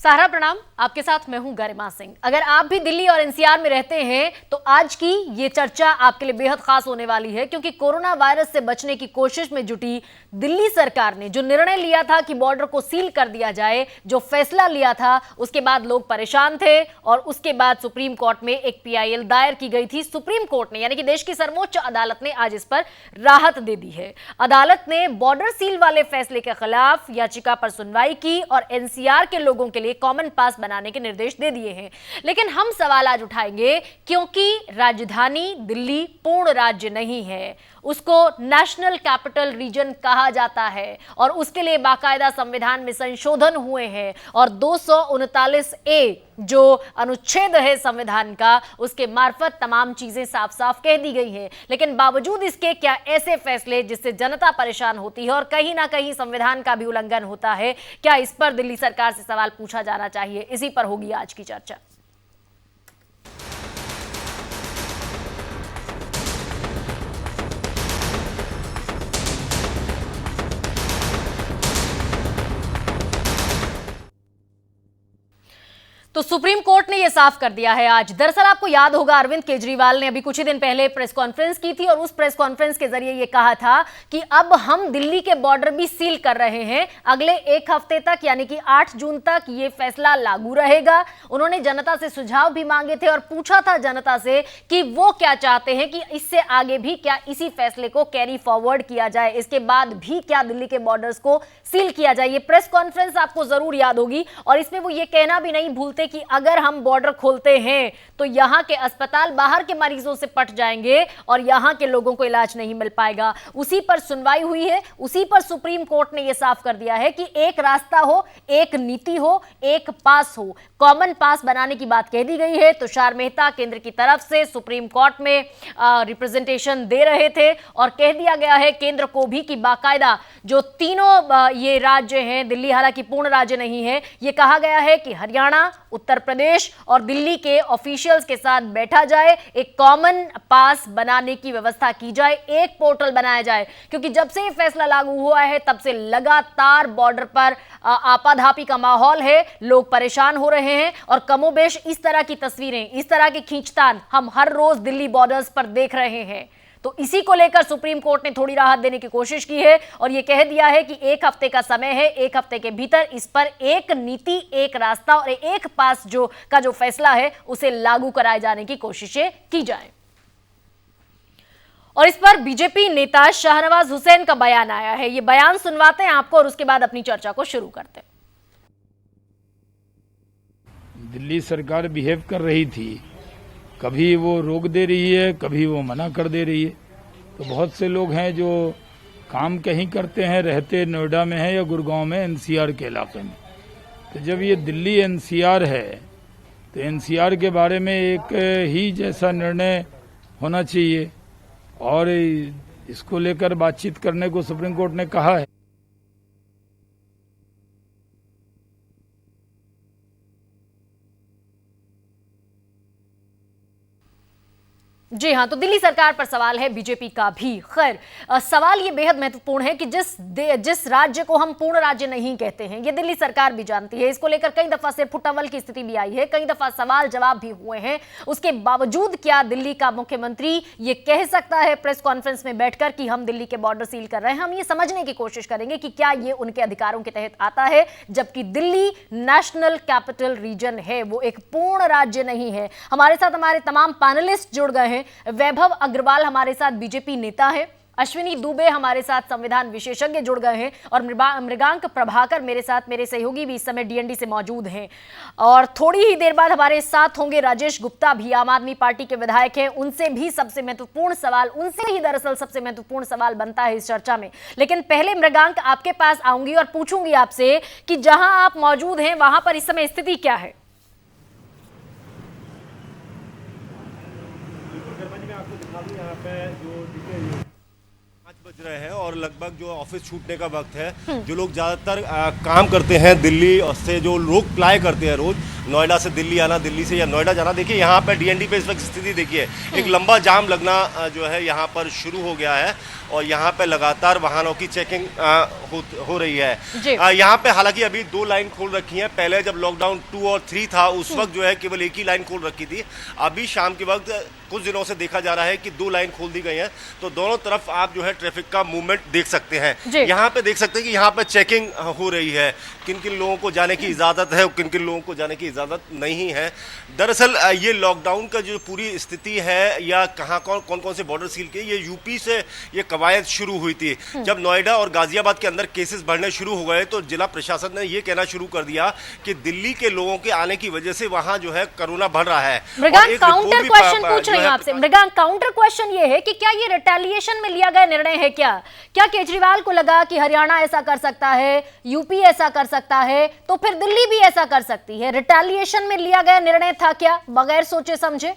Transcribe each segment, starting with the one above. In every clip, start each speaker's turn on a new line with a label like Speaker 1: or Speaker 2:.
Speaker 1: सारा प्रणाम। आपके साथ मैं हूं गरिमा सिंह। अगर आप भी दिल्ली और एनसीआर में रहते हैं तो आज की ये चर्चा आपके लिए बेहद खास होने वाली है, क्योंकि कोरोना वायरस से बचने की कोशिश में जुटी दिल्ली सरकार ने जो निर्णय लिया था कि बॉर्डर को सील कर दिया जाए, जो फैसला लिया था, उसके बाद लोग परेशान थे और उसके बाद सुप्रीम कोर्ट में एक पीआईएल दायर की गई थी। सुप्रीम कोर्ट ने, यानी कि देश की सर्वोच्च अदालत ने आज इस पर राहत दे दी है। अदालत ने बॉर्डर सील वाले फैसले के खिलाफ याचिका पर सुनवाई की और एनसीआर के लोगों के लिए कॉमन पास बनाने के निर्देश दे दिए हैं। लेकिन हम सवाल आज उठाएंगे, क्योंकि राजधानी दिल्ली पूर्ण राज्य नहीं है, उसको नेशनल कैपिटल रीजन कहा जाता है और उसके लिए बाकायदा संविधान में संशोधन हुए हैं और 239A जो अनुच्छेद है संविधान का, उसके मार्फत तमाम चीजें साफ साफ कह दी गई हैं। लेकिन बावजूद इसके क्या ऐसे फैसले जिससे जनता परेशान होती है और कहीं ना कहीं संविधान का भी उल्लंघन होता है, क्या इस पर दिल्ली सरकार से सवाल पूछा जाना चाहिए? इसी पर होगी आज की चर्चा। तो सुप्रीम कोर्ट ने यह साफ कर दिया है आज। दरअसल आपको याद होगा, अरविंद केजरीवाल ने अभी कुछ ही दिन पहले प्रेस कॉन्फ्रेंस की थी और उस प्रेस कॉन्फ्रेंस के जरिए यह कहा था कि अब हम दिल्ली के बॉर्डर भी सील कर रहे हैं अगले एक हफ्ते तक, यानी कि 8 जून तक यह फैसला लागू रहेगा। उन्होंने जनता से सुझाव भी मांगे थे और पूछा था जनता से कि वो क्या चाहते हैं, कि इससे आगे भी क्या इसी फैसले को कैरी फॉरवर्ड किया जाए, इसके बाद भी क्या दिल्ली के बॉर्डर्स को सील किया जाए। ये प्रेस कॉन्फ्रेंस आपको जरूर याद होगी और इसमें वो ये कहना भी नहीं भूलते कि अगर हम बॉर्डर खोलते हैं तो यहां के अस्पताल बाहर के मरीजों से पट जाएंगे और यहां के लोगों को इलाज नहीं मिल पाएगा। उसी पर सुनवाई हुई है, उसी पर सुप्रीम कोर्ट ने यह साफ कर दिया है कि एक रास्ता हो, एक नीति हो, एक पास हो, कॉमन पास बनाने की बात कह दी गई है। तुषार मेहता केंद्र की तरफ से सुप्रीम कोर्ट में रिप्रेजेंटेशन दे रहे थे और कह दिया गया है केंद्र को भी कि बाकायदा जो तीनों ये राज्य हैं, दिल्ली हालांकि पूर्ण राज्य नहीं है, यह कहा गया है कि हरियाणा, उत्तर प्रदेश और दिल्ली के ऑफिशियल्स के साथ बैठा जाए, एक कॉमन पास बनाने की व्यवस्था की जाए, एक पोर्टल बनाया जाए। क्योंकि जब से ये फैसला लागू हुआ है तब से लगातार बॉर्डर पर आपाधापी का माहौल है, लोग परेशान हो रहे हैं और कमोबेश इस तरह की तस्वीरें, इस तरह की खींचतान हम हर रोज दिल्ली बॉर्डर्स पर देख रहे हैं। तो इसी को लेकर सुप्रीम कोर्ट ने थोड़ी राहत देने की कोशिश की है और यह कह दिया है कि एक हफ्ते का समय है, एक हफ्ते के भीतर इस पर एक नीति, एक रास्ता और एक पास जो फैसला है उसे लागू कराए जाने की कोशिशें की जाए। और इस पर बीजेपी नेता शाहनवाज हुसैन का बयान आया है। यह बयान सुनवाते हैं आपको और उसके बाद अपनी चर्चा को शुरू करते हैं।
Speaker 2: दिल्ली सरकार बिहेव कर रही थी, कभी वो रोक दे रही है, कभी वो मना कर दे रही है। तो बहुत से लोग हैं जो काम कहीं करते हैं, रहते नोएडा में है या गुड़गांव में, एनसीआर के इलाके में। तो जब ये दिल्ली एनसीआर है तो एनसीआर के बारे में एक ही जैसा निर्णय होना चाहिए और इसको लेकर बातचीत करने को सुप्रीम कोर्ट ने कहा है।
Speaker 1: जी हां, तो दिल्ली सरकार पर सवाल है बीजेपी का भी। खैर, सवाल ये बेहद महत्वपूर्ण है कि जिस राज्य को हम पूर्ण राज्य नहीं कहते हैं, ये दिल्ली सरकार भी जानती है। इसको लेकर कई दफा सिर फुटअव्वल की स्थिति भी आई है, कई दफा सवाल जवाब भी हुए हैं। उसके बावजूद क्या दिल्ली का मुख्यमंत्री ये कह सकता है प्रेस कॉन्फ्रेंस में बैठकर कि हम दिल्ली के बॉर्डर सील कर रहे हैं? हम ये समझने की कोशिश करेंगे कि क्या ये उनके अधिकारों के तहत आता है, जबकि दिल्ली नेशनल कैपिटल रीजन है, वो एक पूर्ण राज्य नहीं है। हमारे साथ हमारे तमाम पैनलिस्ट जुड़ गए हैं। वैभव अग्रवाल हमारे साथ बीजेपी नेता है, अश्विनी दुबे हमारे साथ संविधान विशेषज्ञ जुड़ गए हैं और मृगांक प्रभाकर मेरे साथ, मेरे सहयोगी भी इस समय डीएनडी से मौजूद हैं। और थोड़ी ही देर बाद हमारे साथ होंगे राजेश गुप्ता, भी आम आदमी पार्टी के विधायक हैं। उनसे भी सबसे महत्वपूर्ण सवाल, उनसे ही दरअसल सबसे महत्वपूर्ण सवाल बनता है इस चर्चा में। लेकिन पहले मृगांक आपके पास आऊंगी और पूछूंगी आपसे कि जहां आप मौजूद हैं वहां पर इस समय स्थिति क्या है?
Speaker 3: आपको दिखा दूं यहाँ पे जो बज रहे हैं और लगभग जो ऑफिस छूटने का वक्त है। जो लोग ज़्यादातर काम करते हैं दिल्ली से, जो लोग फ्लाई करते हैं रोज नोएडा से दिल्ली आना, दिल्ली से या नोएडा जाना, देखिए यहाँ पर डीएनडी पे इस वक्त स्थिति देखिए, एक लंबा जाम लगना जो है यहाँ पर शुरू हो गया है और यहाँ पे लगातार वाहनों की चेकिंग हो रही है। यहाँ पे हालांकि अभी 2 लाइन खोल रखी हैं। पहले जब लॉकडाउन 2 और 3 था उस वक्त जो है केवल एक ही लाइन खोल रखी थी। अभी शाम के वक्त कुछ दिनों से देखा जा रहा है कि 2 लाइन खोल दी गई हैं, तो दोनों तरफ आप जो है ट्रैफिक का मूवमेंट देख सकते हैं। यहाँ पे देख सकते हैं कि यहाँ पे चेकिंग हो रही है, किन किन लोगों को जाने की इजाजत है और किन किन लोगों को जाने की इजाजत नहीं है। दरअसल ये लॉकडाउन का जो पूरी स्थिति है या कहाँ कौन कौन से बॉर्डर सील किए, ये यूपी से ये कवायद शुरू हुई थी। जब नोएडा और गाजियाबाद के अंदर केसेस बढ़ने शुरू हो गए तो जिला प्रशासन ने ये कहना शुरू कर दिया कि दिल्ली के लोगों के आने की वजह से वहां जो है कोरोना बढ़ रहा है।
Speaker 1: काउंटर क्वेश्चन पूछ रही हूं आपसे मृगांक, काउंटर क्वेश्चन ये है कि क्या ये रिटेलिएशन में लिया गया निर्णय है? क्या केजरीवाल को लगा कि हरियाणा ऐसा कर सकता है, यूपी ऐसा कर सकता है, तो फिर दिल्ली भी ऐसा कर सकती है? रिटेलिएशन में लिया गया निर्णय था क्या, बगैर सोचे समझे?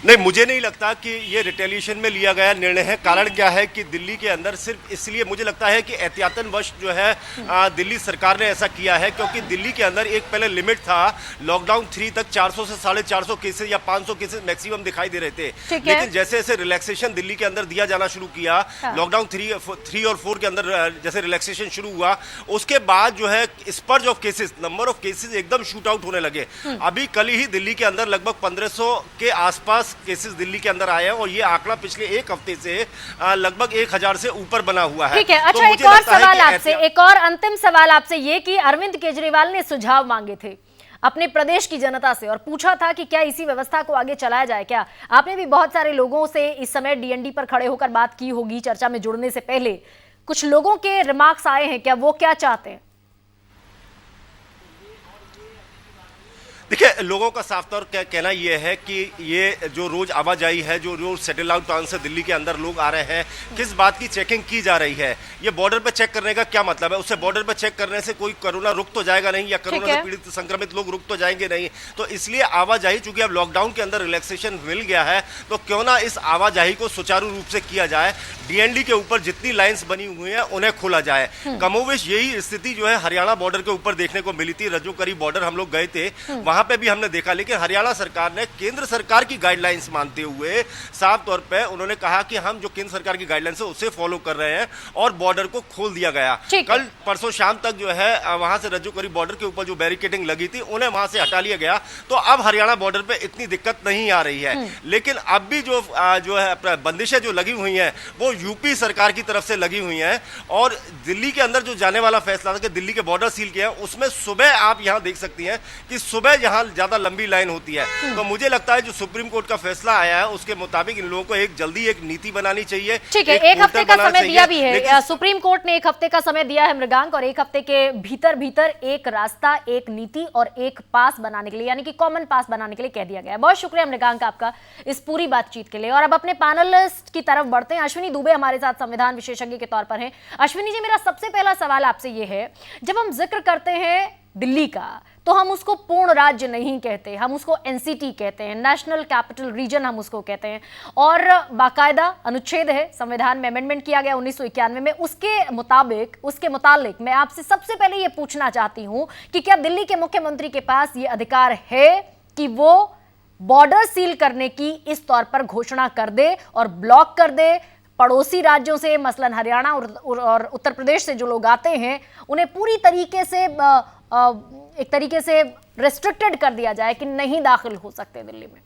Speaker 3: नहीं, मुझे नहीं लगता कि ये रिटेलिएशन में लिया गया निर्णय है। कारण क्या है कि दिल्ली के अंदर सिर्फ इसलिए मुझे लगता है कि एहतियातन वश जो है दिल्ली सरकार ने ऐसा किया है क्योंकि दिल्ली के अंदर एक पहले लिमिट था, लॉकडाउन 3 तक 400 से 450 केसेस या 500 केसेस मैक्सिमम दिखाई दे रहे थे। लेकिन जैसे जैसे रिलैक्सेशन दिल्ली के अंदर दिया जाना शुरू किया, लॉकडाउन 3 और 4 के अंदर जैसे रिलैक्सेशन शुरू हुआ, उसके बाद जो है splurge of cases, number of cases एकदम शूट आउट होने लगे। अभी कल ही दिल्ली के अंदर लगभग 1500 के आसपास केसेस दिल्ली के अंदर आए हैं और ये आंकड़ा पिछले एक हफ्ते से लगभग 1000 से ऊपर बना हुआ है।
Speaker 1: ठीक है। अच्छा, एक और सवाल आपसे, एक और अंतिम सवाल आपसे ये कि अरविंद केजरीवाल ने सुझाव मांगे थे अपने प्रदेश की जनता से और पूछा था कि क्या इसी व्यवस्था को आगे चलाया जाए। क्या आपने भी बहुत सारे लोगों से इस समय डीएनडी पर खड़े होकर बात की होगी चर्चा में जुड़ने से पहले, कुछ लोगों के रिमार्क्स आए हैं, क्या वो क्या चाहते हैं?
Speaker 3: देखिए, लोगों का साफ तौर कहना यह है कि ये जो रोज आवाजाही है, जो रोज सेटल आउट टाउन से दिल्ली के अंदर लोग आ रहे हैं, किस बात की चेकिंग की जा रही है? ये बॉर्डर पे चेक करने का क्या मतलब है? उससे बॉर्डर पे चेक करने से कोई कोरोना रुक तो जाएगा नहीं या कोरोना से पीड़ित संक्रमित लोग रुक तो जाएंगे नहीं। तो इसलिए आवाजाही, चूंकि अब लॉकडाउन के अंदर रिलैक्सेशन मिल गया है, तो क्यों ना इस आवाजाही को सुचारू रूप से किया जाए। डीएनडी के ऊपर जितनी लाइन्स बनी हुई हैं उन्हें खोला जाए। कमोवेश यही स्थिति जो है हरियाणा बॉर्डर के ऊपर देखने को मिली थी। रजौकरी बॉर्डर हम लोग गए थे, वहां पे भी हमने देखा, लेकिन हरियाणा सरकार ने केंद्र सरकार की गाइडलाइंस मानते हुए साफ तौर पे उन्होंने कहा कि हम जो केंद्र सरकार की गाइडलाइंस है उसे फॉलो कर रहे हैं और बॉर्डर को खोल दिया गया। कल परसों शाम तक जो है वहां से रजौकरी बॉर्डर के ऊपर जो बैरिकेडिंग लगी थी उन्हें वहां से हटा लिया गया, तो अब हरियाणा बॉर्डर पे इतनी दिक्कत नहीं आ रही है। लेकिन अब भी जो है बंदिशें जो लगी हुई हैं वो यूपी सरकार की तरफ से लगी हुई हैं। और दिल्ली के अंदर जो जाने वाला फैसला था कि दिल्ली के बॉर्डर सील किया, उसमें सुबह आप यहां देख सकती हैं कि सुबह जहां ज्यादा लंबी लाइन होती है, तो मुझे लगता है जो सुप्रीम कोर्ट का फैसला आया है उसके मुताबिक इन लोगों को एक जल्दी एक नीति बनानी चाहिए।
Speaker 1: ठीक है, एक हफ्ते का समय दिया भी है सुप्रीम कोर्ट ने, 1 हफ्ते का समय दिया है मृगांक, और 1 हफ्ते के भीतर एक रास्ता, एक नीति और एक पास बनाने के लिए, यानी कि कॉमन पास बनाने के लिए कह दिया गया है। बहुत शुक्रिया मृगांक आपका इस पूरी बातचीत के लिए। और अब अपने पैनलिस्ट की तरफ बढ़ते हैं। अश्विनी दुबे हमारे साथ संविधान विशेषज्ञ के तौर पर हैं। अश्विनी जी, मेरा सबसे पहला सवाल आपसे ये है, जब हम जिक्र करते हैं दिल्ली का तो हम उसको पूर्ण राज्य नहीं कहते, हम उसको एनसीटी कहते हैं, नेशनल कैपिटल रीजन हम उसको कहते हैं। और बाकायदा अनुच्छेद है, संविधान में अमेंडमेंट किया गया 1991 में, उसके मुताबिक मैं आपसे सबसे पहले ये पूछना चाहती हूं कि क्या दिल्ली के मुख्यमंत्री के पास ये अधिकार है कि वो बॉर्डर सील करने की इस तौर पर घोषणा कर दे और ब्लॉक कर दे? पड़ोसी राज्यों से, मसलन हरियाणा और उत्तर प्रदेश से जो लोग आते हैं उन्हें पूरी तरीके से एक तरीके से रेस्ट्रिक्टेड कर दिया जाए कि नहीं दाखिल हो सकते दिल्ली में।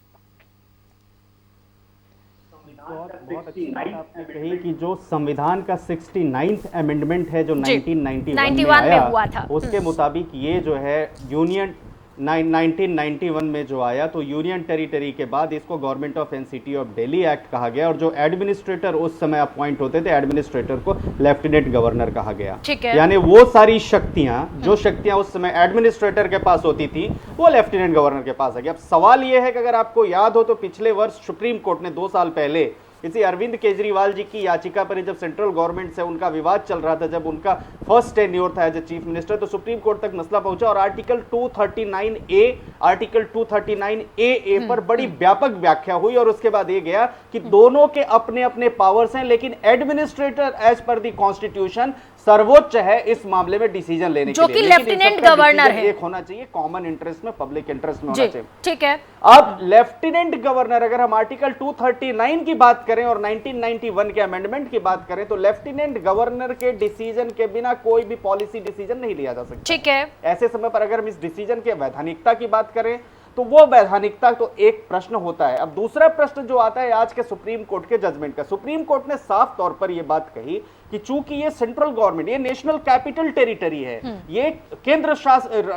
Speaker 4: बहुत अच्छी बात आपने कही कि जो संविधान का 69th अमेंडमेंट है जो 1991 में हुआ था, उसके मुताबिक ये जो है यूनियन 1991 में जो आया, तो यूनियन टेरिटरी के बाद इसको government of NCT of Delhi act कहा गया और जो एडमिनिस्ट्रेटर उस समय अपॉइंट होते थे, एडमिनिस्ट्रेटर को लेफ्टिनेंट गवर्नर कहा गया। यानी वो सारी शक्तियां, जो शक्तियां उस समय एडमिनिस्ट्रेटर के पास होती थी, वो लेफ्टिनेंट गवर्नर के पास आ गया। अब सवाल यह है कि अगर आपको याद हो तो पिछले वर्ष सुप्रीम कोर्ट ने 2 साल पहले इसी अरविंद केजरीवाल जी की याचिका पर जब सेंट्रल गवर्नमेंट से उनका विवाद चल रहा था, जब उनका फर्स्ट टेन्योर था एज ए चीफ मिनिस्टर, तो सुप्रीम कोर्ट तक मसला पहुंचा और आर्टिकल 239A पर बड़ी व्यापक व्याख्या हुई और उसके बाद ये गया कि दोनों के अपने अपने पावर्स हैं, लेकिन administrator as per the constitution सर्वोच्च है इस मामले में डिसीजन लेने के लिए,
Speaker 1: जो कि लेफ्टिनेंट गवर्नर है।
Speaker 4: एक होना चाहिए कॉमन इंटरेस्ट में, पब्लिक इंटरेस्ट में होना चाहिए।
Speaker 1: ठीक है।
Speaker 4: अब लेफ्टिनेंट गवर्नर, अगर हम आर्टिकल 239 की बात करें और 1991 के अमेंडमेंट की बात करें, तो लेफ्टिनेंट गवर्नर के डिसीजन के बिना कोई भी पॉलिसी डिसीजन नहीं लिया जा सकता।
Speaker 1: ठीक है।
Speaker 4: ऐसे समय पर अगर हम इस डिसीजन के वैधानिकता की बात करें तो वो वैधानिकता तो एक प्रश्न होता है। अब दूसरा प्रश्न जो आता है आज के सुप्रीम कोर्ट के जजमेंट का, सुप्रीम कोर्ट ने साफ तौर पर यह बात कही कि चूंकि ये सेंट्रल गवर्नमेंट, ये नेशनल कैपिटल टेरिटरी है, ये केंद्र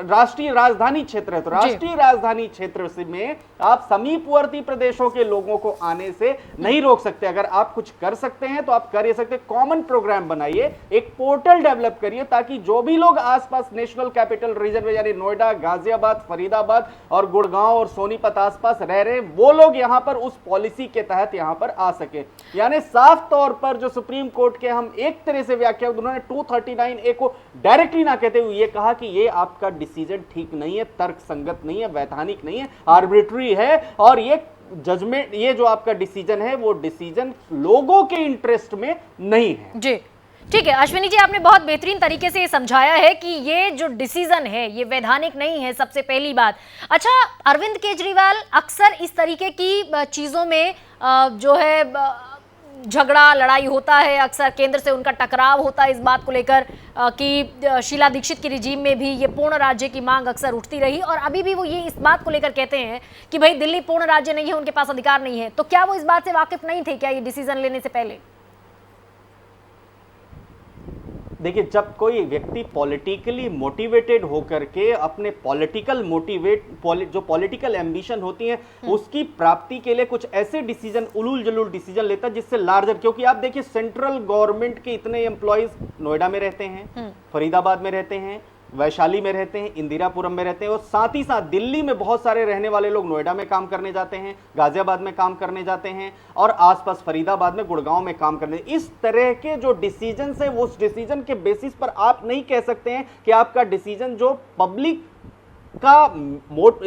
Speaker 4: राष्ट्रीय राजधानी क्षेत्र है, तो राष्ट्रीय राजधानी क्षेत्र में आप समीपवर्ती प्रदेशों के लोगों को आने से नहीं रोक सकते। अगर आप कुछ कर सकते हैं तो आप कर ये सकते, कॉमन प्रोग्राम बनाइए, एक पोर्टल डेवलप करिए ताकि जो भी लोग आसपास नेशनल कैपिटल रीजन में यानी नोएडा, गाजियाबाद, फरीदाबाद और गुड़गांव और सोनीपत आसपास रह रहे, वो लोग यहां पर उस पॉलिसी के तहत यहां पर आ सके। यानी साफ तौर पर जो सुप्रीम कोर्ट के हम एक तरह से व्याख्या, उन्होंने 239A को डायरेक्टली ना कहते हुए ये कहा कि ये आपका डिसीजन ठीक नहीं है, तर्क संगत नहीं है, वैधानिक नहीं है, आर्बिट्री है, और ये जजमेंट, ये जो आपका डिसीजन है वो डिसीजन लोगों के इंटरेस्ट में नहीं है।
Speaker 1: जी ठीक है अश्विनी जी, आपने बहुत बेहतरीन तरीके से समझाया है कि ये जो डिसीजन है ये वैधानिक नहीं है, सबसे पहली बात। अच्छा, अरविंद केजरीवाल अक्सर इस तरीके की चीजों में जो है झगड़ा लड़ाई होता है, अक्सर केंद्र से उनका टकराव होता है इस बात को लेकर कि शीला दीक्षित की रिजीम में भी ये पूर्ण राज्य की मांग अक्सर उठती रही और अभी भी वो ये इस बात को लेकर कहते हैं कि भाई दिल्ली पूर्ण राज्य नहीं है, उनके पास अधिकार नहीं है। तो क्या वो इस बात से वाकिफ नहीं थे क्या ये डिसीजन लेने से पहले?
Speaker 4: देखिए, जब कोई व्यक्ति पॉलिटिकली मोटिवेटेड होकर के अपने जो पॉलिटिकल एम्बिशन होती है उसकी प्राप्ति के लिए कुछ ऐसे डिसीजन, उलूल जलूल डिसीजन लेता है जिससे लार्जर, क्योंकि आप देखिए सेंट्रल गवर्नमेंट के इतने एम्प्लॉयज नोएडा में रहते हैं, फरीदाबाद में रहते हैं, वैशाली में रहते हैं, इंदिरापुरम में रहते हैं, और साथ ही साथ दिल्ली में बहुत सारे रहने वाले लोग नोएडा में काम करने जाते हैं, गाजियाबाद में काम करने जाते हैं, और आसपास फरीदाबाद में, गुड़गांव में काम करने। इस तरह के जो डिसीजन है उस डिसीजन के बेसिस पर आप नहीं कह सकते हैं कि आपका डिसीजन जो पब्लिक का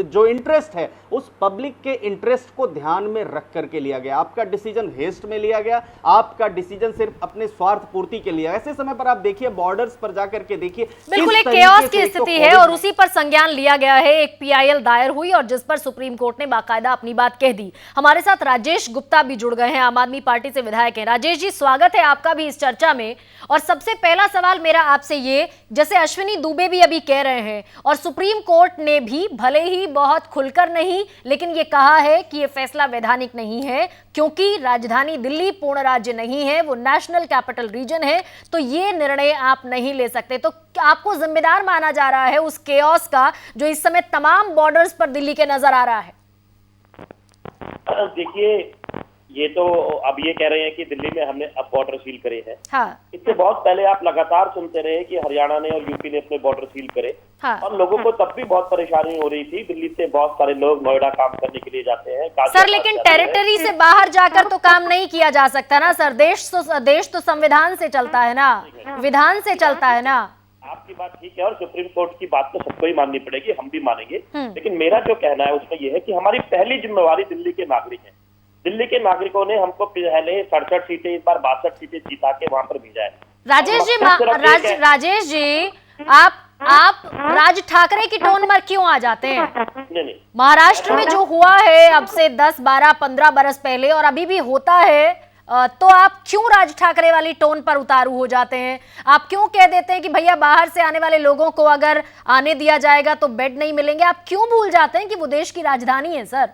Speaker 4: जो इंटरेस्ट है उस पब्लिक के इंटरेस्ट को ध्यान में रख करके लिया गया। आपका डिसीजन हेस्ट में लिया गया, आपका डिसीजन सिर्फ अपने स्वार्थ पूर्ति के लिए। ऐसे समय पर आप देखिए बॉर्डर्स पर जाकर के देखिए,
Speaker 1: बिल्कुल एक केओस की स्थिति है और उसी पर संज्ञान लिया गया है। एक PIL दायर हुई और जिस पर सुप्रीम कोर्ट ने बाकायदा अपनी बात कह दी। हमारे साथ राजेश गुप्ता भी जुड़ गए हैं, आम आदमी पार्टी से विधायक हैं। राजेश जी, स्वागत है आपका भी इस चर्चा में। और सबसे पहला सवाल मेरा आपसे ये, जैसे अश्विनी दुबे भी अभी कह रहे हैं और सुप्रीम कोर्ट ने भी भले ही बहुत खुलकर नहीं लेकिन ये कहा है कि ये फैसला वैधानिक नहीं है क्योंकि राजधानी दिल्ली पूर्ण राज्य नहीं है, वो नेशनल कैपिटल रीजन है, तो ये निर्णय आप नहीं ले सकते। तो आपको जिम्मेदार माना जा रहा है उस केओस का जो इस समय तमाम बॉर्डर्स पर दिल्ली के नजर आ रहा है?
Speaker 5: देखिए, ये तो अब ये कह रहे हैं कि दिल्ली में हमने अब बॉर्डर सील करे हैं।
Speaker 1: हाँ।
Speaker 5: इससे बहुत पहले आप लगातार सुनते रहे कि हरियाणा ने और यूपी ने अपने बॉर्डर सील करे।
Speaker 1: हाँ।
Speaker 5: और लोगों को तब भी बहुत परेशानी हो रही थी। दिल्ली से बहुत सारे लोग नोएडा काम करने के लिए जाते हैं
Speaker 1: सर, लेकिन टेरिटरी से बाहर जाकर तो काम नहीं किया जा सकता ना सर। देश तो संविधान से चलता है ना, विधान से चलता है ना।
Speaker 5: आपकी बात ठीक है और सुप्रीम कोर्ट की बात तो सबको ही माननी पड़ेगी, हम भी मानेंगे। लेकिन मेरा जो कहना है उसमें यह है कि हमारी पहली जिम्मेवारी दिल्ली के नागरिक है। दिल्ली के नागरिकों ने हमको पहले 67 सीटें, इस बार 62 सीटें जीता के वहां पर भेजा है।
Speaker 1: राजेश जी, आप राज ठाकरे की टोन पर क्यों आ जाते हैं?
Speaker 5: नहीं,
Speaker 1: महाराष्ट्र में जो हुआ है अब से 10, 12, 15 बरस पहले और अभी भी होता है, तो आप क्यों राज ठाकरे वाली टोन पर उतारू हो जाते हैं? आप क्यों कह देते हैं कि भैया बाहर से आने वाले लोगों को अगर आने दिया जाएगा तो बेड नहीं मिलेंगे? आप क्यों भूल जाते हैं कि वो देश की राजधानी है सर?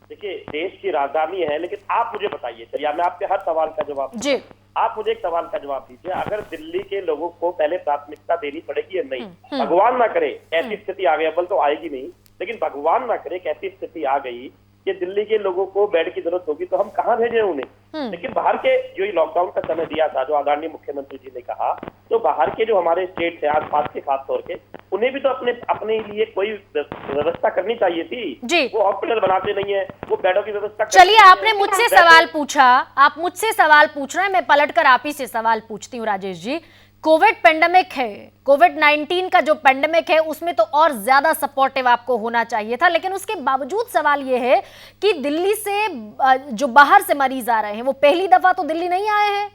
Speaker 5: देखिए, देश की राजधानी है, लेकिन आप मुझे बताइए, चलिए मैं आपके हर सवाल का जवाब
Speaker 1: जी,
Speaker 5: आप मुझे एक सवाल का जवाब दीजिए। अगर दिल्ली के लोगों को पहले प्राथमिकता देनी पड़ेगी या नहीं, भगवान ना करे ऐसी स्थिति आ गई, अव्वल तो आएगी नहीं, लेकिन भगवान ना करे ऐसी स्थिति आ गई कि दिल्ली के लोगों को बेड की जरूरत होगी तो हम कहाँ भेजें उन्हें। लेकिन बाहर के जो लॉकडाउन का समय दिया था, जो आदरणीय मुख्यमंत्री जी ने कहा, तो बाहर के जो हमारे स्टेट है आसपास के, खास तौर के, उन्हें भी तो अपने लिए कोई व्यवस्था करनी चाहिए थी
Speaker 1: जी।
Speaker 5: वो हॉस्पिटल बनाते नहीं है, वो बेडों की व्यवस्था।
Speaker 1: चलिए, आपने मुझसे सवाल पूछा, आप मुझसे सवाल पूछ रहे हैं, मैं पलटकर आप ही से सवाल पूछती हूँ राजेश जी। कोविड पेंडेमिक है, कोविड-19 का जो पेंडेमिक है उसमें तो और ज्यादा सपोर्टिव आपको होना चाहिए था, लेकिन उसके बावजूद सवाल यह है कि दिल्ली से जो बाहर से मरीज आ रहे हैं वो पहली दफा तो दिल्ली नहीं आए हैं।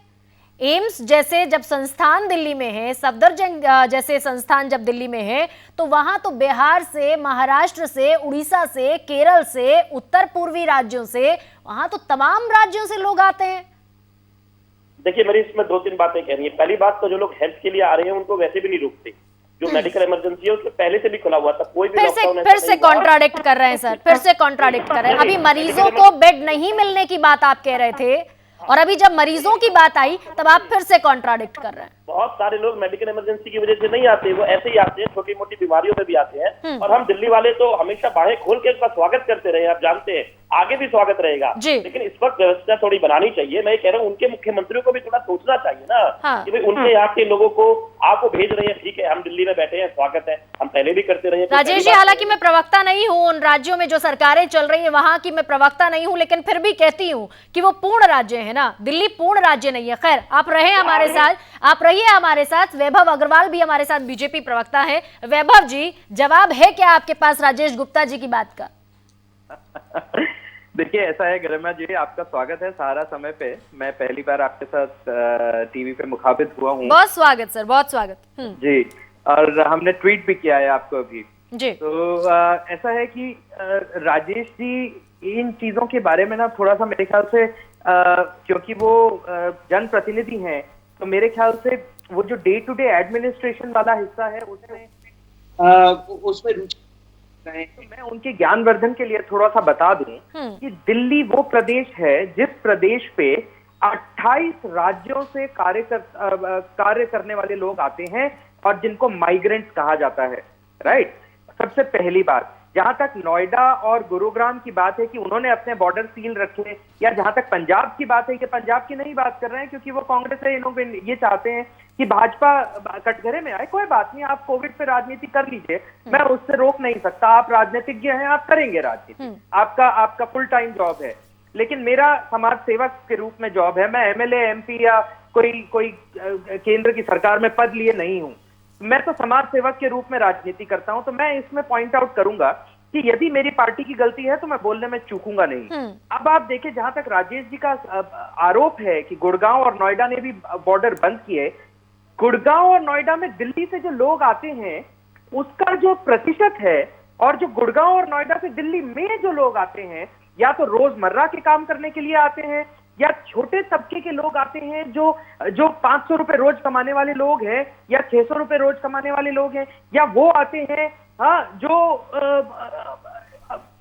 Speaker 1: एम्स जैसे जब संस्थान दिल्ली में है, सफदरजंग जैसे संस्थान जब दिल्ली में है, तो वहां तो बिहार से, महाराष्ट्र से, उड़ीसा से, केरल से, उत्तर पूर्वी राज्यों से, वहां तो तमाम राज्यों से लोग आते हैं।
Speaker 5: देखिए, मेरी इसमें 2-3 बातें कहनी है। पहली बात तो जो लोग हेल्थ के लिए आ रहे हैं उनको वैसे भी नहीं रोकते, जो मेडिकल इमरजेंसी है उसके पहले से भी खुला हुआ था, कोई भी
Speaker 1: फिर से कॉन्ट्राडिक्ट कर रहे हैं सर, फिर से कॉन्ट्राडिक्ट कर रहे हैं। अभी मरीजों को बेड नहीं मिलने की बात आप कह रहे थे और अभी जब मरीजों की बात आई तब आप फिर से कॉन्ट्राडिक्ट कर रहे हैं।
Speaker 5: बहुत सारे लोग मेडिकल इमरजेंसी की वजह से नहीं आते, वो ऐसे ही आते हैं, छोटी मोटी बीमारियों में भी आते हैं। और हम दिल्ली वाले तो हमेशा बाहें खोल के उसका स्वागत करते रहे, आप जानते हैं, आगे भी स्वागत रहेगा। लेकिन इस वक्त व्यवस्था थोड़ी बनानी चाहिए। मैं कह रहा हूँ उनके मुख्यमंत्रियों को भी थोड़ा सोचना चाहिए ना कि भाई उनके यहाँ के लोगों को आपको भेज रहे हैं, ठीक है, हम दिल्ली में बैठे हैं, स्वागत है, हम पहले भी करते रहे।
Speaker 1: राजेश जी, हालांकि मैं प्रवक्ता नहीं हूँ, उन राज्यों में जो सरकारें चल रही है वहां की मैं प्रवक्ता नहीं हूँ, लेकिन फिर भी कहती हूँ कि वो पूर्ण राज्य है ना, दिल्ली पूर्ण राज्य नहीं है। खैर, आप रहे हमारे साथ, आप रहिए हमारे साथ। वैभव अग्रवाल भी हमारे साथ बीजेपी प्रवक्ता है। वैभव जी, जवाब है क्या आपके पास राजेश गुप्ता जी की बात का?
Speaker 6: देखिए, ऐसा है गरिमा जी, आपका स्वागत है सारा समय पे। मैं पहली बार आपके साथ टीवी पे मुखातिब हुआ हूँ।
Speaker 1: बहुत स्वागत सर, बहुत स्वागत।
Speaker 6: जी, और हमने ट्वीट भी किया है आपको अभी
Speaker 1: जी।
Speaker 6: तो ऐसा है कि राजेश जी इन चीजों के बारे में ना थोड़ा सा मेरे ख्याल से क्योंकि वो जनप्रतिनिधि हैं, तो मेरे ख्याल से वो जो डे टू डे एडमिनिस्ट्रेशन वाला हिस्सा है उसमें रुचि, तो मैं उनके ज्ञानवर्धन के लिए थोड़ा सा बता दूं कि दिल्ली वो प्रदेश है जिस प्रदेश पे 28 राज्यों से कार्य करने वाले लोग आते हैं और जिनको माइग्रेंट्स कहा जाता है, राइट। सबसे पहली बात, जहां तक नोएडा और गुरुग्राम की बात है कि उन्होंने अपने बॉर्डर सील रखे, या जहां तक पंजाब की बात है कि पंजाब की नहीं बात कर रहे हैं क्योंकि वो कांग्रेस है, इन लोग ये चाहते हैं कि भाजपा कटघरे में आए। कोई बात नहीं, आप कोविड पे राजनीति कर लीजिए, मैं उससे रोक नहीं सकता, आप राजनीतिज्ञ हैं, आप करेंगे राजनीति, आपका फुल टाइम जॉब है। लेकिन मेरा समाज सेवक के रूप में जॉब है, मैं एमएलए, एमपी या कोई केंद्र की सरकार में पद लिए नहीं हूं, मैं तो समाज सेवक के रूप में राजनीति करता हूं। तो मैं इसमें पॉइंट आउट करूंगा कि यदि मेरी पार्टी की गलती है तो मैं बोलने में चूकूंगा नहीं। अब आप देखिए, जहां तक राजेश जी का आरोप है कि गुड़गांव और नोएडा ने भी बॉर्डर बंद किए, गुड़गांव और नोएडा में दिल्ली से जो लोग आते हैं उसका जो प्रतिशत है, और जो गुड़गांव और नोएडा से दिल्ली में जो लोग आते हैं, या तो रोजमर्रा के काम करने के लिए आते हैं, या छोटे तबके के लोग आते हैं जो 500 रुपए रोज कमाने वाले लोग हैं, या 600 रुपए रोज कमाने वाले लोग हैं, या वो आते हैं जो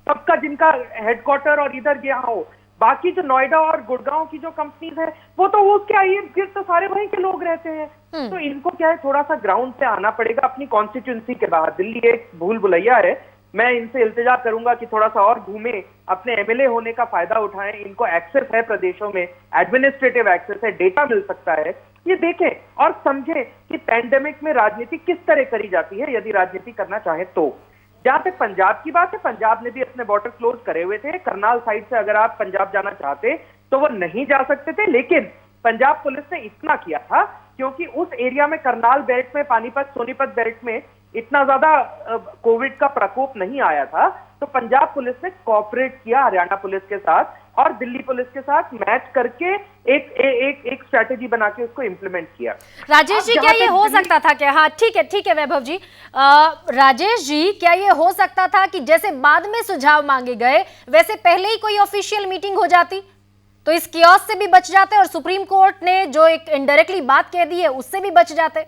Speaker 6: सबका जिनका हेडक्वार्टर और इधर गया हो। बाकी जो नोएडा और गुड़गांव की जो कंपनीज है वो तो उसके आइए फिर तो सारे वहीं के लोग रहते हैं। तो इनको क्या है, थोड़ा सा ग्राउंड से आना पड़ेगा अपनी कॉन्स्टिट्यूंसी के बाहर। दिल्ली एक भूल भुलैया है, मैं इनसे इल्तिजा करूंगा कि थोड़ा सा और घूमे, अपने एमएलए होने का फायदा उठाएं। इनको एक्सेस है प्रदेशों में, एडमिनिस्ट्रेटिव एक्सेस है, डेटा मिल सकता है, ये देखें और समझें कि पैंडेमिक में राजनीति किस तरह करी जाती है यदि राजनीति करना चाहे तो। जहां तक पंजाब की बात है, पंजाब ने भी अपने बॉर्डर क्लोज करे हुए थे। करनाल साइड से अगर आप पंजाब जाना चाहते तो वो नहीं जा सकते थे, लेकिन पंजाब पुलिस ने इतना किया था क्योंकि उस एरिया में, करनाल बेल्ट में, पानीपत सोनीपत बेल्ट में इतना ज्यादा कोविड का प्रकोप नहीं आया था, तो पंजाब पुलिस ने कोऑपरेट किया हरियाणा पुलिस के साथ और दिल्ली पुलिस के साथ मैच करके एक स्ट्रेटेजी बना के उसको इंप्लीमेंट किया।
Speaker 1: राजेश जी, क्या ये हो सकता था क्या? हाँ, ठीक है वैभव जी। राजेश जी, क्या ये हो सकता था कि जैसे बाद में सुझाव मांगे गए वैसे पहले ही कोई ऑफिशियल मीटिंग हो जाती तो इस कियोस्क से भी बच जाते और सुप्रीम कोर्ट ने जो एक इनडायरेक्टली बात कह दी है उससे भी बच जाते?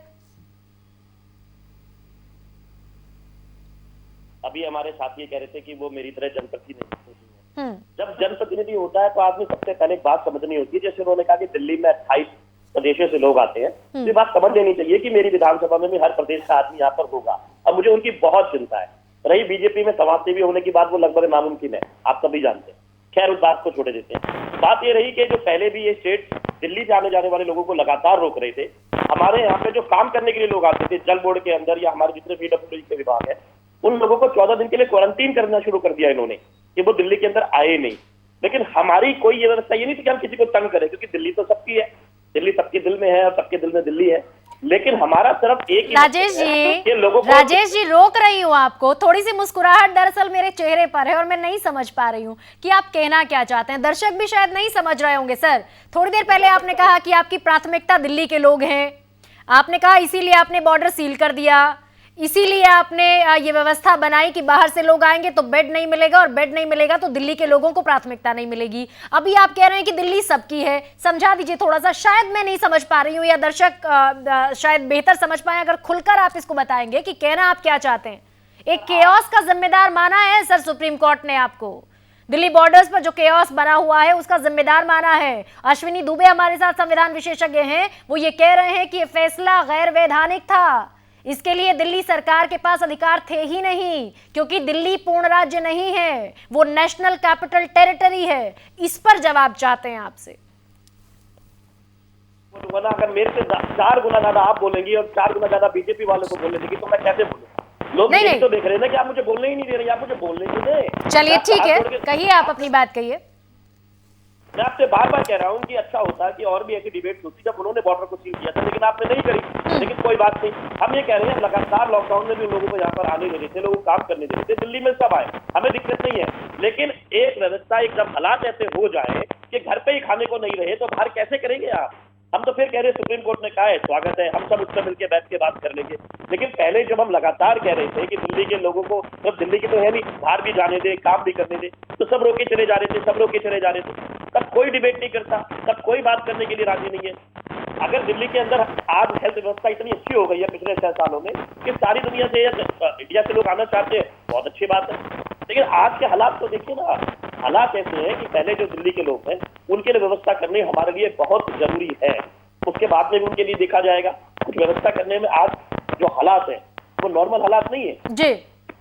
Speaker 5: अभी हमारे साथी कह रहे थे कि वो मेरी तरह जनप्रतिनिधि नहीं है। जब जनप्रतिनिधि होता है तो आदमी सबसे पहले एक बात समझनी होती है। जैसे उन्होंने कहा कि दिल्ली में 28 प्रदेशों से लोग आते हैं, तो ये बात समझ लेनी चाहिए कि मेरी विधानसभा में भी हर प्रदेश का आदमी यहाँ पर होगा। अब मुझे उनकी बहुत चिंता है, रही बीजेपी में समाजसेवी होने की बात, वो लगभग नामुमकिन है, आप सभी जानते हैं। खैर, उस बात को छोड़े देते हैं। बात ये रही कि जो पहले भी ये स्टेट दिल्ली से आने जाने वाले लोगों को लगातार रोक रहे थे। हमारे यहाँ पे जो काम करने के लिए लोग आते थे जल बोर्ड के अंदर या हमारे जितने PWD के विभाग है, उन लोगों को 14 दिन के लिए क्वारंटीन करना शुरू कर दिया इन्होंने कि वो दिल्ली के अंदर आए नहीं। लेकिन हमारी कोई ये व्यवस्था ये नहीं थी कि हम किसी को तंग करें, क्योंकि दिल्ली तो सबकी है, दिल्ली सबके दिल में है और सबके दिल में दिल्ली है। लेकिन हमारा सिर्फ एक ही
Speaker 1: राजेश जी रोक रही हूँ आपको, थोड़ी सी मुस्कुराहट दरअसल मेरे चेहरे पर है और मैं नहीं समझ पा रही हूँ कि आप कहना क्या चाहते हैं। दर्शक भी शायद नहीं समझ रहे होंगे। सर, थोड़ी देर पहले आपने कहा कि आपकी प्राथमिकता दिल्ली के लोग हैं, आपने कहा इसीलिए आपने बॉर्डर सील कर दिया, इसीलिए आपने ये व्यवस्था बनाई कि बाहर से लोग आएंगे तो बेड नहीं मिलेगा और बेड नहीं मिलेगा तो दिल्ली के लोगों को प्राथमिकता नहीं मिलेगी। अभी आप कह रहे हैं कि दिल्ली सबकी है। समझा दीजिए थोड़ा सा, शायद मैं नहीं समझ पा रही हूँ या दर्शक शायद बेहतर समझ पाए अगर खुलकर आप इसको बताएंगे कि कहना आप क्या चाहते हैं। एक केओस का जिम्मेदार माना है सर सुप्रीम कोर्ट ने आपको, दिल्ली बॉर्डर्स पर जो केओस बना हुआ है उसका जिम्मेदार माना है। अश्विनी दुबे हमारे साथ संविधान विशेषज्ञ हैं, वो ये कह रहे हैं कि ये फैसला गैर वैधानिक था, इसके लिए दिल्ली सरकार के पास अधिकार थे ही नहीं, क्योंकि दिल्ली पूर्ण राज्य नहीं है, वो नेशनल कैपिटल टेरिटरी है। इस पर जवाब चाहते हैं आपसे।
Speaker 5: अगर मेरे से 4 गुना ज्यादा आप बोलेंगी और 4 गुना ज्यादा बीजेपी वाले को बोलने देगी तो मैं कैसे बोलूंगा? लोग नहीं तो देख रहे हैं ना कि आप मुझे बोलने ही नहीं दे रहे, आप मुझे बोलने ही नहीं दे।
Speaker 1: चलिए ठीक है, कहिए आप अपनी बात कहिए।
Speaker 5: मैं आपसे बार बार कह रहा हूँ कि अच्छा होता कि और भी ऐसी डिबेट होती जब उन्होंने बॉर्डर को सील किया था, लेकिन आपने नहीं करी। लेकिन कोई बात नहीं, हम ये कह रहे हैं लगातार लॉकडाउन में भी लोगों को यहाँ पर आने दे रहे थे, लोगों को काम करने दे रहे थे, दिल्ली में सब आए, हमें दिक्कत नहीं है। लेकिन एक व्यवस्था, एक जब हालात ऐसे हो जाए कि घर पे ही खाने को नहीं रहे तो बाहर कैसे करेंगे आप? हम तो फिर कह रहे सुप्रीम कोर्ट ने कहा है स्वागत है, हम सब उससे मिलकर बैठ के बात कर लेंगे। लेकिन पहले जब हम लगातार कह रहे थे कि दिल्ली के लोगों को, जब दिल्ली के तो है नहीं, बाहर भी जाने दे, काम भी करने दे, तो सब रोके चले जा रहे थे, सब रोके चले जा रहे थे। तब कोई डिबेट नहीं करता, तब कोई बात करने के लिए राजी नहीं है। अगर दिल्ली के अंदर आज हेल्थ व्यवस्था इतनी अच्छी हो गई है पिछले 6 सालों में कि सारी दुनिया से इंडिया से लोग आना चाहते हैं, बहुत अच्छी बात है। लेकिन आज के हालात तो देखिए ना, हालात ऐसे हैं कि पहले जो दिल्ली के लोग हैं उनके लिए व्यवस्था करनी हमारे लिए बहुत जरूरी है, उसके बाद में भी उनके लिए देखा जाएगा। कुछ व्यवस्था करने में आज जो हालात है वो नॉर्मल हालात नहीं है जी।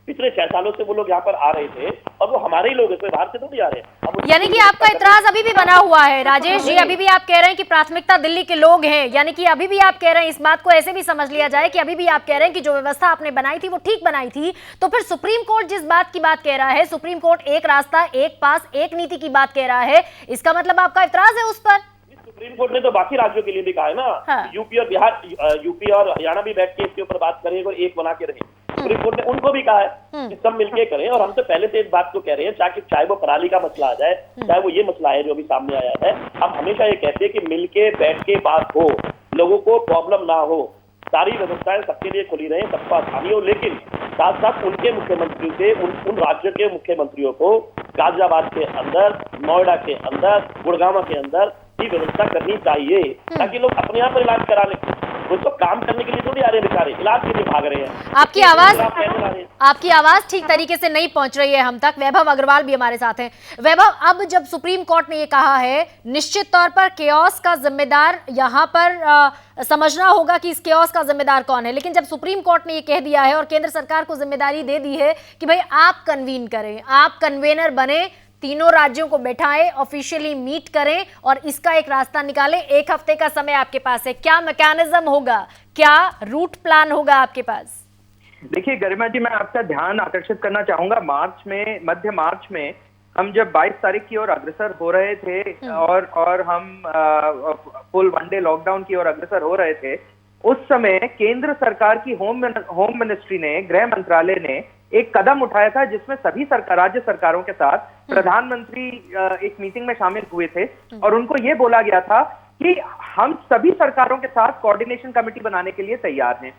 Speaker 5: पिछले 6 सालों से वो लोग यहाँ पर आ रहे थे और वो हमारे ही लोग हैं, कोई बाहर से तो नहीं आ रहे हैं।
Speaker 1: यानी कि आपका इतराज अभी भी बना हुआ है राजेश जी, अभी भी आप कह रहे हैं कि प्राथमिकता दिल्ली के लोग हैं, यानी कि अभी भी आप कह रहे हैं, इस बात को ऐसे भी समझ लिया जाए कि अभी भी आप कह रहे हैं कि जो व्यवस्था आपने बनाई थी वो ठीक बनाई थी। तो फिर सुप्रीम कोर्ट जिस बात की बात कह रहा है, सुप्रीम कोर्ट एक रास्ता, एक पास, एक नीति की बात कह रहा है, इसका मतलब आपका इतराज है उस पर?
Speaker 5: सुप्रीम कोर्ट ने तो बाकी राज्यों के लिए भी कहा है ना। हाँ। यूपी और बिहार, यूपी और हरियाणा भी बैठ के इसके ऊपर बात करें और एक बना के रहे। सुप्रीम कोर्ट ने उनको भी कहा है कि सब मिलके करें, और हम तो पहले से इस बात को कह रहे हैं, चाहे वो पराली का मसला आ जाए, चाहे वो ये मसला है जो अभी सामने आया है, हम हमेशा ये कहते हैं कि मिलके बैठ के बात हो, लोगों को प्रॉब्लम ना हो, सारी व्यवस्थाएं सबके लिए खुली रहे, सबको आसानी हो। लेकिन साथ साथ उनके मुख्यमंत्री से उन राज्यों के मुख्यमंत्रियों को गाजियाबाद के अंदर, नोएडा के अंदर, गुड़गांव के अंदर व्यवस्था करनी चाहिए ताकि लोग अपने यहाँ पर इलाज करा लें। वो तो काम करने के लिए थोड़ी आ रहे हैं बेचारे, इलाज के लिए भाग रहे हैं।
Speaker 1: आपकी आवाज ठीक तरीके से नहीं पहुंच रही है हम तक। वैभव अग्रवाल भी हमारे साथ हैं। वैभव, अब जब सुप्रीम कोर्ट ने ये कहा है, निश्चित तौर पर केओस का जिम्मेदार यहाँ पर समझना होगा कि इस केओस का जिम्मेदार कौन है, लेकिन जब सुप्रीम कोर्ट ने ये कह दिया है और केंद्र सरकार को जिम्मेदारी दे दी है कि भाई आप कन्वीन करें, आप कन्वेनर बने, तीनों राज्यों को बैठाएं, ऑफिशियली मीट करें और इसका एक रास्ता निकालें। 1 हफ्ते का समय आपके पास है, क्या मैकेनिज्म होगा, क्या रूट प्लान होगा आपके पास?
Speaker 6: देखिए गरिमा जी, मैं आपका ध्यान आकर्षित करना चाहूंगा, मार्च में, मध्य मार्च में हम जब 22 तारीख की ओर अग्रसर हो रहे थे और हम फुल 1 डे लॉकडाउन की ओर अग्रसर हो रहे थे, उस समय केंद्र सरकार की होम मिनिस्ट्री ने, गृह मंत्रालय ने एक कदम उठाया था जिसमें सभी राज्य सरकारों के साथ प्रधानमंत्री एक मीटिंग में शामिल हुए थे और उनको ये बोला गया था कि हम सभी सरकारों के साथ कोऑर्डिनेशन कमेटी बनाने के लिए तैयार हैं।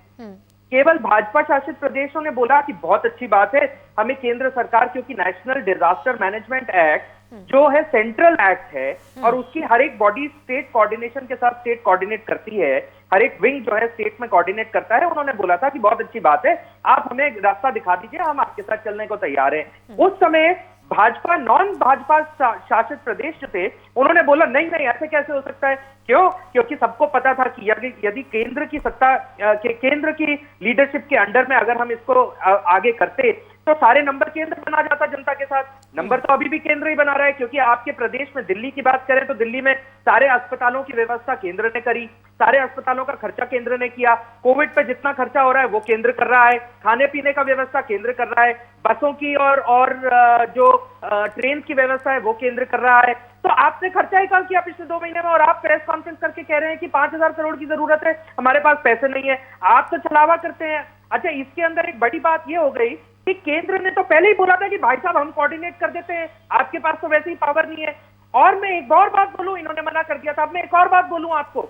Speaker 6: केवल भाजपा शासित प्रदेशों ने बोला कि बहुत अच्छी बात है, हमें केंद्र सरकार, क्योंकि नेशनल डिजास्टर मैनेजमेंट एक्ट जो है सेंट्रल एक्ट है और उसकी हर एक बॉडी स्टेट कोऑर्डिनेशन के साथ स्टेट कोऑर्डिनेट करती है, हर एक विंग जो है स्टेट में कोऑर्डिनेट करता है। उन्होंने बोला था कि बहुत अच्छी बात है, आप हमें रास्ता दिखा दीजिए, हम आपके साथ चलने को तैयार हैं। उस समय भाजपा, नॉन भाजपा शासित प्रदेश जो थे, उन्होंने बोला नहीं नहीं, ऐसे कैसे हो सकता है। क्यों? क्योंकि सबको पता था कि यदि केंद्र की सत्ता, केंद्र की लीडरशिप के अंडर में अगर हम इसको आगे करते तो सारे नंबर केंद्र बना जाता जनता के साथ। नंबर तो अभी भी केंद्र ही बना रहा है, क्योंकि आपके प्रदेश में दिल्ली की बात करें तो दिल्ली में सारे अस्पतालों की व्यवस्था केंद्र ने करी, सारे अस्पतालों का खर्चा केंद्र ने किया, कोविड पे जितना खर्चा हो रहा है वो केंद्र कर रहा है, खाने पीने का व्यवस्था केंद्र कर रहा है, बसों की और जो ट्रेन की व्यवस्था है वो केंद्र कर रहा है। तो आपने खर्चा ही कम किया पिछले 2 महीने में, और आप प्रेस कॉन्फ्रेंस करके कह रहे हैं कि 5,000 करोड़ की जरूरत है, हमारे पास पैसे नहीं है। आप तो छलावा करते हैं। अच्छा, इसके अंदर एक बड़ी बात ये हो गई कि केंद्र ने तो पहले ही बोला था कि भाई साहब हम कोऑर्डिनेट कर देते हैं, आपके पास तो वैसे ही पावर नहीं है। और मैं एक और बात बोलूं, इन्होंने मना कर दिया था, अब मैं एक और बात बोलूं आपको,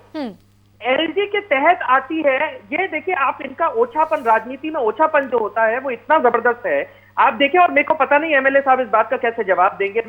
Speaker 6: एलजी के तहत आती है ये। देखिए आप, इनका ओछापन, राजनीति में ओछापन जो होता है वो इतना जबरदस्त है, आप देखें। और मेरे को पता नहीं एमएलए साहब इस बात का कैसे जवाब देंगे।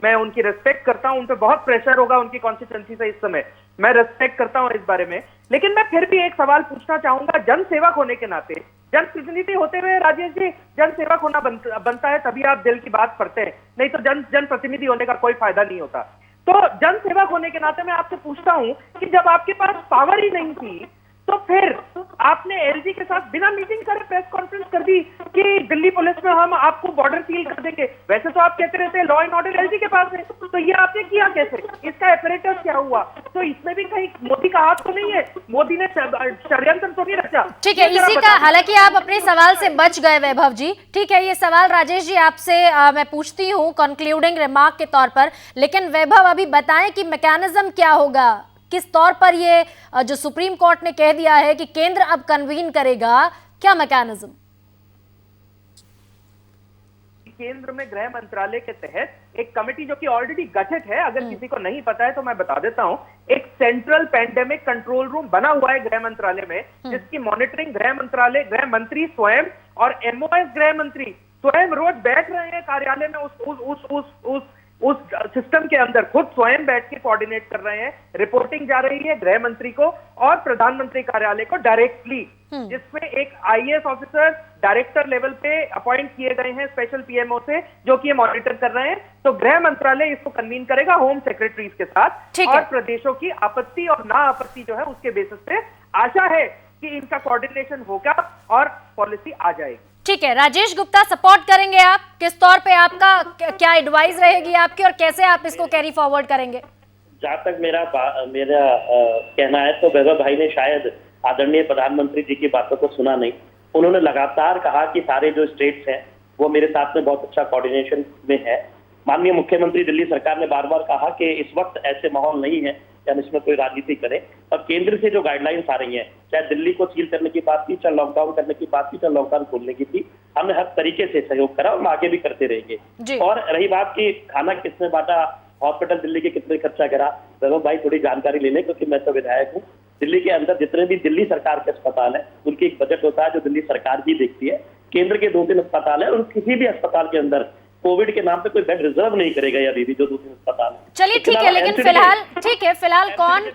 Speaker 6: मैं उनकी रिस्पेक्ट करता हूं, उन पे बहुत प्रेशर होगा उनकी कॉन्स्टिट्यूएंसी से इस समय, मैं रिस्पेक्ट करता हूं इस बारे में। लेकिन मैं फिर भी एक सवाल पूछना चाहूंगा, जनसेवक होने के नाते, जनप्रतिनिधि होते हुए राजेश जी, जनसेवक होना बनता है, तभी आप दिल की बात पढ़ते हैं, नहीं तो जनप्रतिनिधि होने का कोई फायदा नहीं होता। तो जनसेवक होने के नाते मैं आपसे पूछता हूं कि जब आपके पास पावर ही नहीं थी तो फिर आपने एलजी के साथ बिना मीटिंग करे प्रेस कॉन्फ्रेंस कर दी कि दिल्ली पुलिस में हम आपको बॉर्डर सील कर देंगे। वैसे तो आप कहते रहते हैं लॉ एंड ऑर्डर एलजी के पास है, तो ये आपने किया कैसे? इसका एपरेटस क्या हुआ? तो इसमें भी कहीं मोदी का हाथ तो नहीं है? मोदी ने षड्यंत्र तो नहीं रचा?
Speaker 1: ठीक है, इसी का, हालांकि आप अपने सवाल से बच गए वैभव जी, ठीक है। ये सवाल राजेश जी आपसे मैं पूछती हूँ कंक्लूडिंग रिमार्क के तौर पर, लेकिन वैभव अभी बताएं कि मैकेनिज्म क्या होगा, किस तौर पर ये जो सुप्रीम कोर्ट ने कह दिया है कि केंद्र अब कन्वीन करेगा, क्या मैकेनिज्म?
Speaker 6: केंद्र में गृह मंत्रालय के तहत एक कमेटी जो कि ऑलरेडी गठित है, अगर किसी को नहीं पता है तो मैं बता देता हूं, एक सेंट्रल पैंडेमिक कंट्रोल रूम बना हुआ है गृह मंत्रालय में, जिसकी मॉनिटरिंग गृह मंत्रालय, गृह मंत्री स्वयं और एमओएस गृह मंत्री स्वयं रोज बैठ रहे हैं कार्यालय में, उस सिस्टम के अंदर खुद स्वयं बैठ के कोऑर्डिनेट कर रहे हैं। रिपोर्टिंग जा रही है गृह मंत्री को और प्रधानमंत्री कार्यालय को डायरेक्टली, जिसमें एक आईएएस ऑफिसर डायरेक्टर लेवल पे अपॉइंट किए गए हैं स्पेशल पीएमओ से, जो कि ये मॉनिटर कर रहे हैं। तो गृह मंत्रालय इसको कन्वीन करेगा होम सेक्रेटरीज के साथ, और प्रदेशों की आपत्ति और ना आपत्ति जो है उसके बेसिस पे आशा है कि इनका कोऑर्डिनेशन होगा और पॉलिसी आ जाएगी।
Speaker 1: ठीक है, राजेश गुप्ता सपोर्ट करेंगे आप, किस तौर पे आपका क्या एडवाइस रहेगी आपकी और कैसे आप इसको कैरी फॉरवर्ड करेंगे?
Speaker 5: जहां तक मेरा कहना है तो वैभव भाई ने शायद आदरणीय प्रधानमंत्री जी की बातों को सुना नहीं। उन्होंने लगातार कहा कि सारे जो स्टेट्स हैं वो मेरे साथ में बहुत अच्छा कोऑर्डिनेशन में है। माननीय मुख्यमंत्री दिल्ली सरकार ने बार बार कहा कि इस वक्त ऐसे माहौल नहीं है कि हम इसमें कोई राजनीति करें, और केंद्र से जो गाइडलाइंस आ रही हैं, चाहे दिल्ली को सील करने की बात थी, चाहे लॉकडाउन करने की बात थी, चाहे लॉकडाउन खोलने की थी, हमने हर तरीके से सहयोग करा और हम आगे भी करते रहेंगे। और रही बात की खाना किसने बांटा, हॉस्पिटल दिल्ली के कितने खर्चा करा, वैभव भाई थोड़ी जानकारी ले लें, क्योंकि मैं तो विधायक हूँ। दिल्ली के अंदर जितने भी दिल्ली सरकार के अस्पताल है उनकी एक बजट होता है जो दिल्ली सरकार ही देखती है। केंद्र के 2-3 अस्पताल है और किसी भी अस्पताल के अंदर कोविड के नाम पे कोई बेड रिजर्व नहीं करेगा या दीदी, जो दूसरे अस्पताल है।
Speaker 1: चलिए ठीक है, लेकिन फिलहाल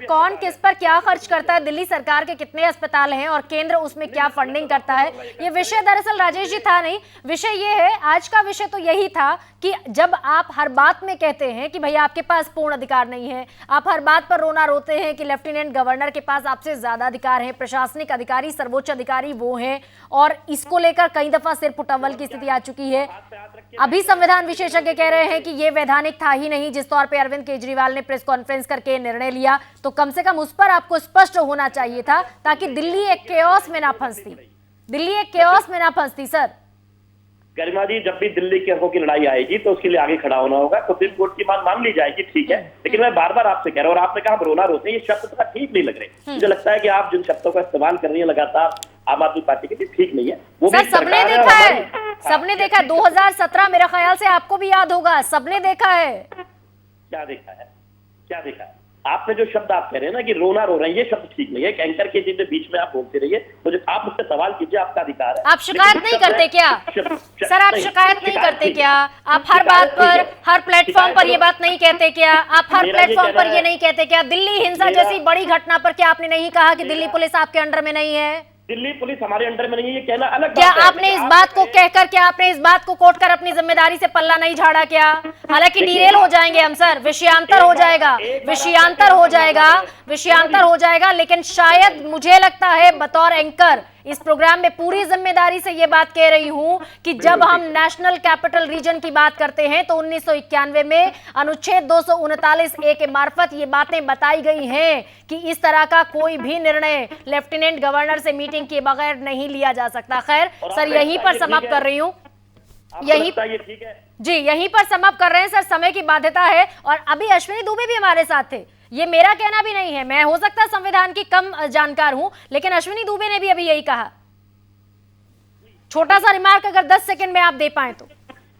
Speaker 1: कौन किस पर क्या खर्च करता है, दिल्ली सरकार के कितने अस्पताल हैं और केंद्र उसमें क्या फंडिंग करता है, ये विषय दरअसल राजेश जी था नहीं। विषय ये है, आज का विषय तो यही था कि जब आप हर बात में कहते हैं कि भैया आपके पास पूर्ण अधिकार नहीं है, आप हर बात पर रोना रोते हैं कि लेफ्टिनेंट गवर्नर के पास आपसे ज्यादा अधिकार है, प्रशासनिक अधिकारी, सर्वोच्च अधिकारी वो हैं, और इसको लेकर कई दफा सिर पुटव्वल की स्थिति आ चुकी है। अभी संविधान विशेषज्ञ कह रहे हैं कि ये वैधानिक था ही नहीं, जिस तौर पे अरविंद केजरीवाल ने प्रेस कॉन्फ्रेंस करके निर्णय लिया, तो कम से कम उस पर आपको स्पष्ट होना चाहिए था, ताकि दिल्ली एक केओस में ना फंसती। सर
Speaker 5: गरिमा जी, जब भी दिल्ली के हकों की लड़ाई आएगी तो उसके लिए आगे खड़ा होना होगा, सुप्रीम कोर्ट की बात मान ली जाएगी, ठीक है। लेकिन मैं बार बार आपसे कह रहा हूँ, और आपने कहा रोना रोते हैं, ये शब्द थोड़ा ठीक नहीं लग रहे। मुझे लगता है कि आप जिन शब्दों का इस्तेमाल कर रही है लगातार आम आदमी पार्टी के लिए, ठीक नहीं है। वो भी
Speaker 1: सबने देखा है 2017, मेरे ख्याल से आपको भी याद होगा, सबने देखा है।
Speaker 5: क्या देखा है? आपने जो शब्द आप कह रहे हैं ना कि रोना रो रहे हैं, ये शब्द ठीक नहीं है। एक एंकर के जितने बीच में आप बोलते रहिए, मुझे आप मुझसे सवाल कीजिए, आपका अधिकार है।
Speaker 1: आप शिकायत नहीं करते क्या सर? आप शिकायत नहीं करते क्या? आप हर बात पर, हर प्लेटफॉर्म पर ये बात नहीं कहते क्या? आप हर प्लेटफॉर्म पर ये नहीं कहते क्या? दिल्ली हिंसा जैसी बड़ी घटना पर क्या आपने नहीं कहा कि दिल्ली पुलिस आपके अंडर में नहीं है?
Speaker 5: दिल्ली पुलिस हमारे अंडर में नहीं है, ये कहना अलग
Speaker 1: क्या आपने इस बात को कहकर, क्या आपने इस बात को कोट कर अपनी जिम्मेदारी से पल्ला नहीं झाड़ा क्या? हालांकि डिरेल हो जाएंगे हम सर, विषयांतर हो जाएगा, लेकिन शायद मुझे लगता है बतौर एंकर इस प्रोग्राम में पूरी जिम्मेदारी से ये बात कह रही हूं कि जब हम नेशनल कैपिटल रीजन की बात करते हैं तो 1991 में अनुच्छेद 239 ए के मार्फत ये बातें बताई गई हैं कि इस तरह का कोई भी निर्णय लेफ्टिनेंट गवर्नर से मीटिंग किए बगैर नहीं लिया जा सकता। खैर सर, यहीं पर समाप्त कर रही हूं, यही ठीक है जी, यहीं पर समाप्त कर रहे हैं सर, समय की बाध्यता है। और अभी अश्विनी दुबे भी हमारे साथ थे, ये मेरा कहना भी नहीं है, मैं हो सकता है संविधान की कम जानकार हूं, लेकिन अश्विनी दुबे ने भी अभी यही कहा। छोटा सा रिमार्क अगर 10 सेकंड में आप दे पाए तो।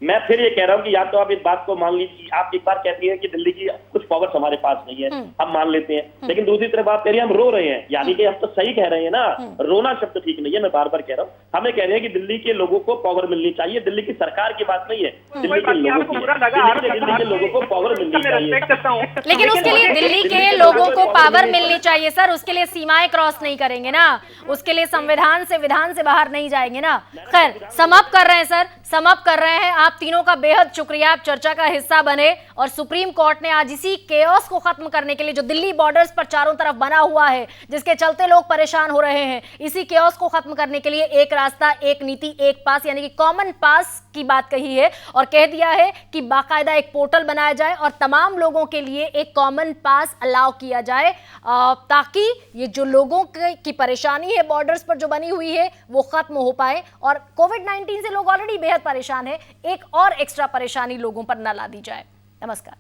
Speaker 5: मैं फिर ये कह रहा हूँ कि या तो आप इस बात को मान लीजिए, आप एक बार कहती हैं कि दिल्ली की कुछ पावर्स हमारे पास नहीं है, हम मान लेते हैं, लेकिन दूसरी तरफ आप कह रही हैं हम रो रहे हैं, यानी कि हम तो सही कह रहे हैं ना, रोना शब्द ठीक नहीं है, मैं बार बार कह रहा हूँ। हमें कह रहे हैं कि दिल्ली के लोगों को पावर मिलनी चाहिए, दिल्ली की सरकार की बात नहीं है, दिल्ली के लोगों की, दिल्ली के लोगों को पावर मिलनी चाहिए।
Speaker 1: लेकिन उसके लिए दिल्ली के लोगों को पावर मिलनी चाहिए सर, उसके लिए सीमाएं क्रॉस नहीं करेंगे ना, उसके लिए संविधान से विधान से बाहर नहीं जाएंगे ना। खैर समाप्त कर रहे हैं सर, समाप्त कर रहे हैं। आप तीनों का बेहद शुक्रिया, आप चर्चा का हिस्सा बने और सुप्रीम कोर्ट ने आज इसी केओस को खत्म करने के लिए जो दिल्ली बॉर्डर्स पर चारों तरफ बना हुआ है, जिसके चलते लोग परेशान हो रहे हैं, इसी केओस को खत्म करने के लिए एक रास्ता, एक नीति, एक पास यानी कि कॉमन पास की बात कही है और कह दिया है कि बाकायदा एक पोर्टल बनाया जाए और तमाम लोगों के लिए एक कॉमन पास अलाउ किया जाए, ताकि ये जो लोगों की परेशानी है बॉर्डर्स पर जो बनी हुई है वो खत्म हो पाए। और कोविड-19 से लोग ऑलरेडी बेहद परेशान है, एक और एक्स्ट्रा परेशानी लोगों पर न ला दी जाए। नमस्कार।